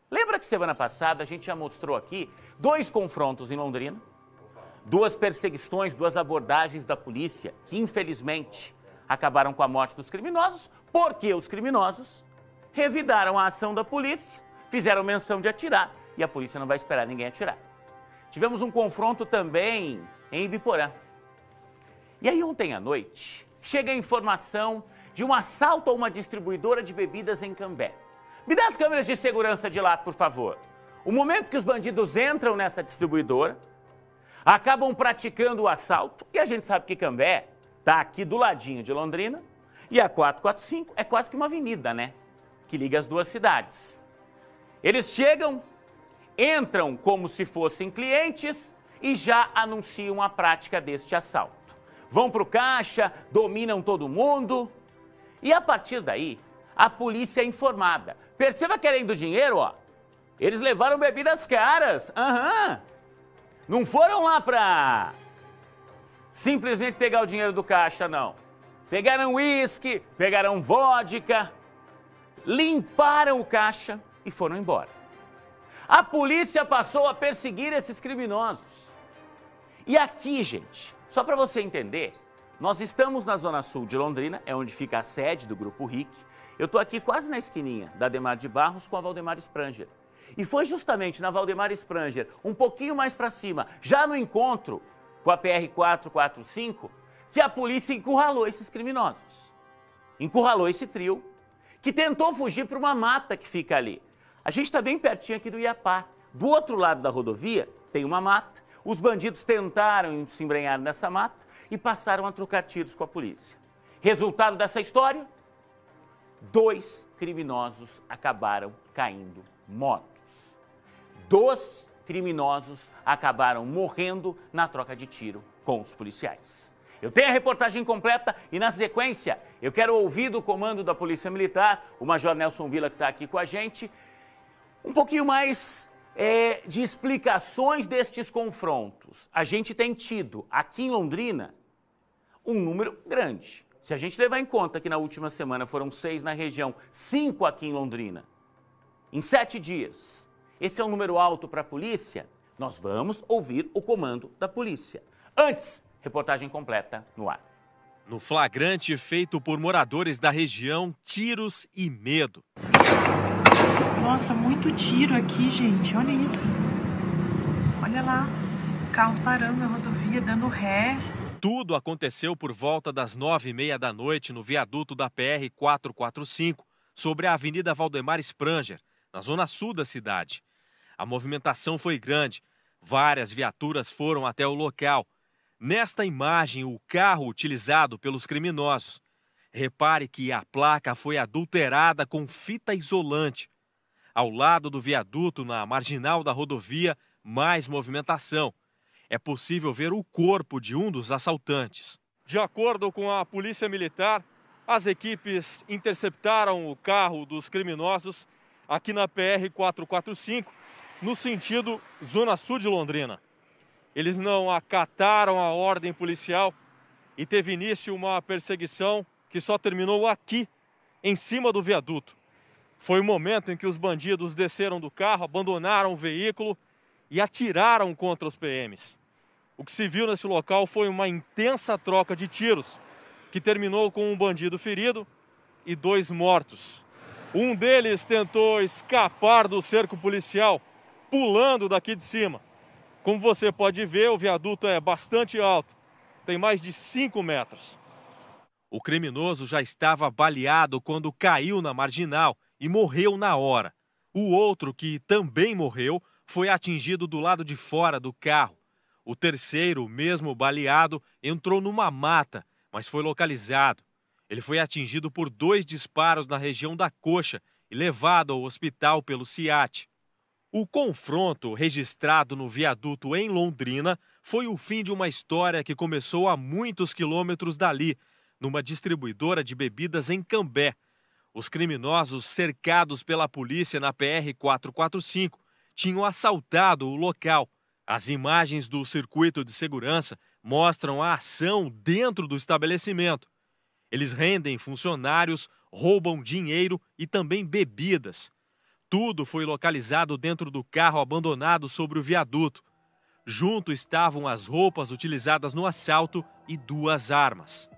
Lembra que semana passada a gente já mostrou aqui 2 confrontos em Londrina? 2 perseguições, 2 abordagens da polícia que, infelizmente, acabaram com a morte dos criminosos, porque os criminosos revidaram a ação da polícia, fizeram menção de atirar e a polícia não vai esperar ninguém atirar. Tivemos um confronto também em Ibiporã. E aí ontem à noite chega a informação de um assalto a uma distribuidora de bebidas em Cambé. Me dá as câmeras de segurança de lá, por favor. O momento que os bandidos entram nessa distribuidora, acabam praticando o assalto, e a gente sabe que Cambé está aqui do ladinho de Londrina, e a 445 é quase que uma avenida, né? Que liga as 2 cidades. Eles chegam, entram como se fossem clientes e já anunciam a prática deste assalto. Vão para o caixa, dominam todo mundo e a partir daí a polícia é informada. Perceba querendo dinheiro, ó. Eles levaram bebidas caras. Não foram lá para simplesmente pegar o dinheiro do caixa, não. Pegaram uísque, pegaram vodka, limparam o caixa e foram embora. A polícia passou a perseguir esses criminosos. E aqui, gente, só para você entender, nós estamos na Zona Sul de Londrina, é onde fica a sede do Grupo RIC. Eu estou aqui quase na esquininha da Ademar de Barros com a Valdemar Spranger. E foi justamente na Valdemar Spranger, um pouquinho mais para cima, já no encontro com a PR 445, que a polícia encurralou esses criminosos. Encurralou esse trio, que tentou fugir para uma mata que fica ali. A gente está bem pertinho aqui do Iapá. Do outro lado da rodovia tem uma mata. Os bandidos tentaram se embrenhar nessa mata e passaram a trocar tiros com a polícia. Resultado dessa história? 2 criminosos acabaram caindo mortos. 2 criminosos acabaram morrendo na troca de tiro com os policiais. Eu tenho a reportagem completa e, na sequência, eu quero ouvir do comando da Polícia Militar, o Major Nelson Villa, que está aqui com a gente, um pouquinho mais de explicações destes confrontos. A gente tem tido aqui em Londrina um número grande. Se a gente levar em conta que na última semana foram 6 na região, 5 aqui em Londrina, em 7 dias, esse é um número alto para a polícia, nós vamos ouvir o comando da polícia. Antes, reportagem completa no ar. No flagrante feito por moradores da região, tiros e medo. Nossa, muito tiro aqui, gente. Olha isso. Olha lá, os carros parando na rodovia, dando ré. Tudo aconteceu por volta das 9h30 da noite no viaduto da PR 445, sobre a Avenida Valdemar Spranger, na zona sul da cidade. A movimentação foi grande. Várias viaturas foram até o local. Nesta imagem, o carro utilizado pelos criminosos. Repare que a placa foi adulterada com fita isolante. Ao lado do viaduto, na marginal da rodovia, mais movimentação. É possível ver o corpo de um dos assaltantes. De acordo com a Polícia Militar, as equipes interceptaram o carro dos criminosos aqui na PR 445, no sentido Zona Sul de Londrina. Eles não acataram a ordem policial e teve início uma perseguição que só terminou aqui, em cima do viaduto. Foi o momento em que os bandidos desceram do carro, abandonaram o veículo e atiraram contra os PMs. O que se viu nesse local foi uma intensa troca de tiros, que terminou com um bandido ferido e 2 mortos. Um deles tentou escapar do cerco policial, pulando daqui de cima. Como você pode ver, o viaduto é bastante alto, tem mais de 5 metros. O criminoso já estava baleado quando caiu na marginal e morreu na hora. O outro, que também morreu, foi atingido do lado de fora do carro. O terceiro, mesmo baleado, entrou numa mata, mas foi localizado. Ele foi atingido por 2 disparos na região da coxa e levado ao hospital pelo SIAT. O confronto registrado no viaduto em Londrina foi o fim de uma história que começou a muitos quilômetros dali, numa distribuidora de bebidas em Cambé. Os criminosos, cercados pela polícia na PR 445, tinham assaltado o local. As imagens do circuito de segurança mostram a ação dentro do estabelecimento. Eles rendem funcionários, roubam dinheiro e também bebidas. Tudo foi localizado dentro do carro abandonado sobre o viaduto. Junto estavam as roupas utilizadas no assalto e 2 armas.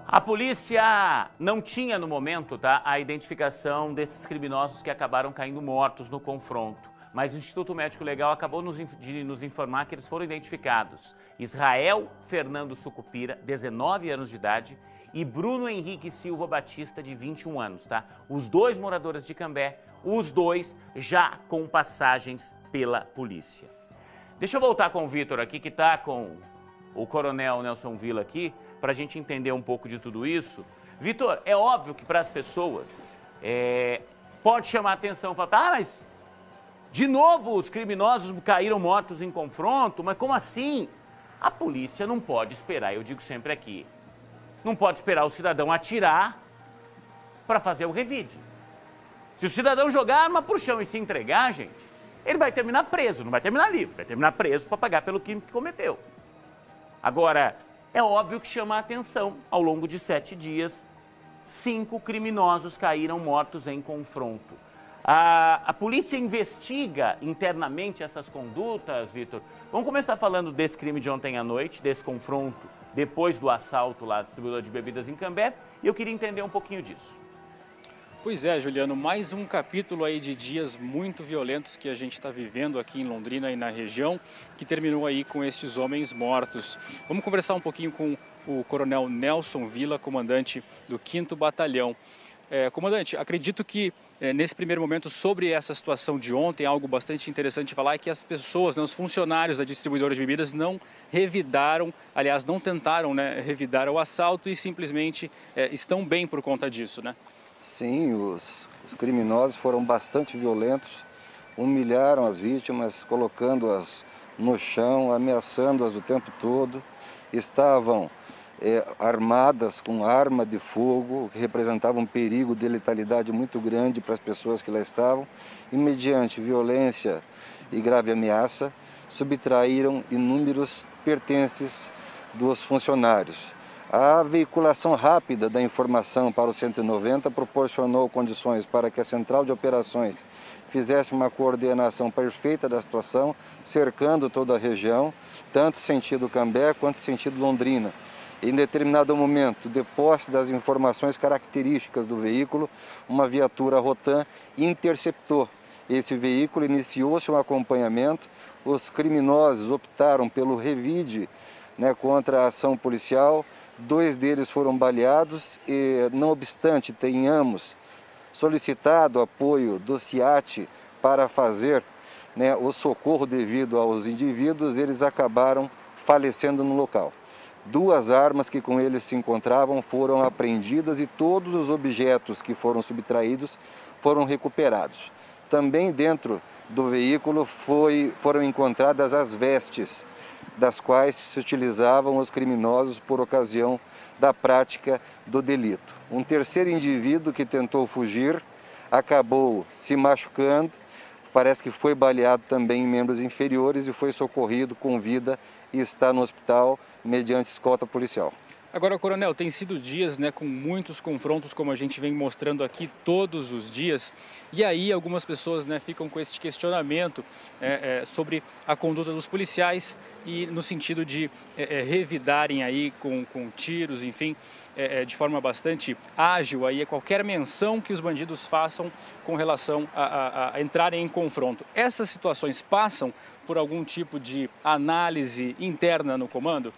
A polícia não tinha no momento, a identificação desses criminosos que acabaram caindo mortos no confronto. Mas o Instituto Médico Legal acabou de nos informar que eles foram identificados. Israel Fernando Sucupira, 19 anos de idade, e Bruno Henrique Silva Batista, de 21 anos, Os 2 moradores de Cambé, os 2 já com passagens pela polícia. Deixa eu voltar com o Vitor aqui, que está com o Coronel Nelson Villa aqui, para a gente entender um pouco de tudo isso. Vitor, é óbvio que para as pessoas pode chamar a atenção, falar, mas de novo os criminosos caíram mortos em confronto, mas como assim? A polícia não pode esperar, eu digo sempre aqui, não pode esperar o cidadão atirar para fazer o revide. Se o cidadão jogar a arma pro chão e se entregar, gente, ele vai terminar preso, não vai terminar livre, vai terminar preso para pagar pelo crime que cometeu. Agora, é óbvio que chama a atenção, ao longo de 7 dias, 5 criminosos caíram mortos em confronto. A polícia investiga internamente essas condutas, Vitor. Vamos começar falando desse crime de ontem à noite, desse confronto, depois do assalto lá do distribuidor de bebidas em Cambé, e eu queria entender um pouquinho disso. Pois é, Juliano, mais um capítulo aí de dias muito violentos que a gente está vivendo aqui em Londrina e na região, que terminou aí com estes homens mortos. Vamos conversar um pouquinho com o Coronel Nelson Villa, comandante do 5º Batalhão. Comandante, acredito que nesse primeiro momento sobre essa situação de ontem, algo bastante interessante falar é que as pessoas, os funcionários da distribuidora de bebidas não revidaram, aliás, não tentaram revidar o assalto e simplesmente estão bem por conta disso, né? Sim, os criminosos foram bastante violentos, humilharam as vítimas, colocando-as no chão, ameaçando-as o tempo todo. Estavam armadas com arma de fogo, que representava um perigo de letalidade muito grande para as pessoas que lá estavam. E mediante violência e grave ameaça, subtraíram inúmeros pertences dos funcionários. A veiculação rápida da informação para o 190 proporcionou condições para que a Central de Operações fizesse uma coordenação perfeita da situação, cercando toda a região, tanto sentido Cambé quanto sentido Londrina. Em determinado momento, de posse das informações características do veículo, uma viatura Rotan interceptou esse veículo, iniciou-se um acompanhamento, os criminosos optaram pelo revide contra a ação policial. 2 deles foram baleados e, não obstante tenhamos solicitado apoio do CIAT para fazer o socorro devido aos indivíduos, eles acabaram falecendo no local. 2 armas que com eles se encontravam foram apreendidas e todos os objetos que foram subtraídos foram recuperados. Também dentro do veículo foram encontradas as vestes das quais se utilizavam os criminosos por ocasião da prática do delito. Um terceiro indivíduo que tentou fugir acabou se machucando, parece que foi baleado também em membros inferiores e foi socorrido com vida e está no hospital mediante escolta policial. Agora, Coronel, tem sido dias com muitos confrontos, como a gente vem mostrando aqui todos os dias, e aí algumas pessoas ficam com esse questionamento sobre a conduta dos policiais e no sentido de revidarem aí com tiros, enfim, de forma bastante ágil aí qualquer menção que os bandidos façam com relação a entrarem em confronto. Essas situações passam por algum tipo de análise interna no comando?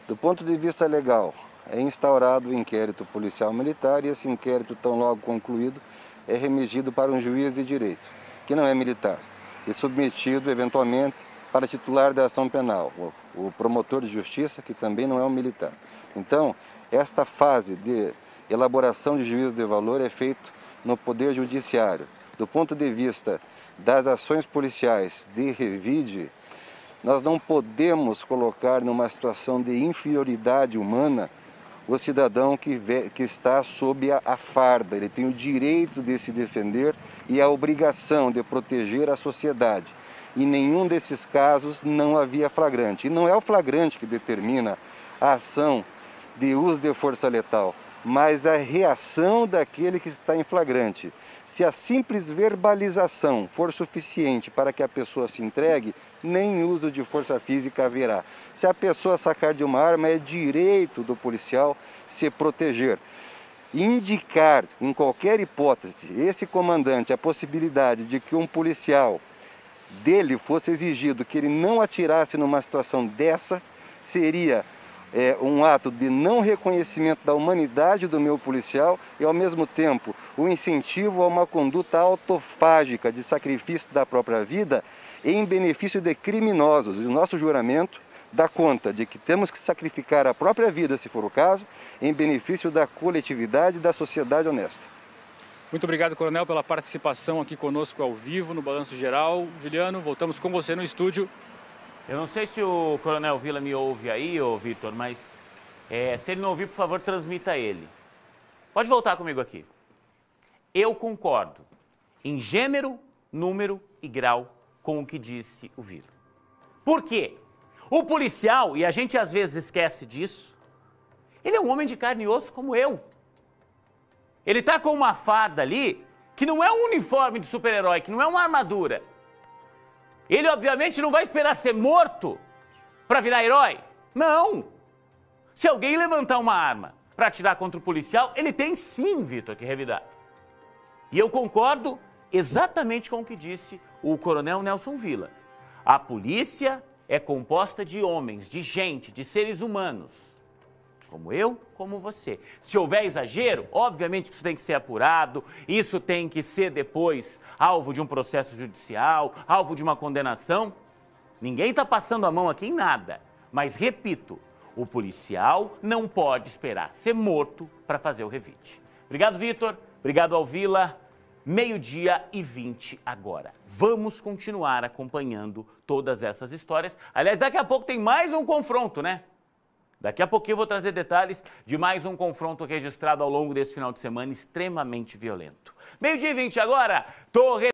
Do ponto de vista legal, é instaurado o inquérito policial militar e esse inquérito, tão logo concluído, é remetido para um juiz de direito, que não é militar, e submetido, eventualmente, para titular da ação penal, o promotor de justiça, que também não é um militar. Então, esta fase de elaboração de juízo de valor é feita no Poder Judiciário. Do ponto de vista das ações policiais de revide, nós não podemos colocar numa situação de inferioridade humana o cidadão que está sob a farda. Ele tem o direito de se defender e a obrigação de proteger a sociedade. Em nenhum desses casos não havia flagrante. E não é o flagrante que determina a ação de uso de força letal. mas a reação daquele que está em flagrante. Se a simples verbalização for suficiente para que a pessoa se entregue, nem uso de força física haverá. Se a pessoa sacar de uma arma, é direito do policial se proteger. Indicar, em qualquer hipótese, esse comandante a possibilidade de que um policial dele fosse exigido que ele não atirasse numa situação dessa, seria um ato de não reconhecimento da humanidade do meu policial e, ao mesmo tempo, o incentivo a uma conduta autofágica de sacrifício da própria vida em benefício de criminosos. E o nosso juramento dá conta de que temos que sacrificar a própria vida, se for o caso, em benefício da coletividade e da sociedade honesta. Muito obrigado, Coronel, pela participação aqui conosco ao vivo no Balanço Geral. Juliano, voltamos com você no estúdio. Eu não sei se o Coronel Vila me ouve aí, ô Vitor, mas se ele não ouvir, por favor, transmita ele. Pode voltar comigo aqui. Eu concordo em gênero, número e grau com o que disse o Vila. Por quê? O policial, e a gente às vezes esquece disso, ele é um homem de carne e osso como eu. Ele tá com uma farda ali que não é um uniforme de super-herói, que não é uma armadura. Ele, obviamente, não vai esperar ser morto para virar herói. Não! Se alguém levantar uma arma para atirar contra o policial, ele tem sim, Vitor, que revidar. E eu concordo exatamente com o que disse o Coronel Nelson Vila. A polícia é composta de homens, de gente, de seres humanos. Como eu, como você. Se houver exagero, obviamente que isso tem que ser apurado, isso tem que ser depois alvo de um processo judicial, alvo de uma condenação. Ninguém está passando a mão aqui em nada. Mas, repito, o policial não pode esperar ser morto para fazer o revide. Obrigado, Vitor. Obrigado ao Vila. 12h20 agora. Vamos continuar acompanhando todas essas histórias. Aliás, daqui a pouco tem mais um confronto, né? Daqui a pouquinho eu vou trazer detalhes de mais um confronto registrado ao longo desse final de semana extremamente violento. 12h20 agora.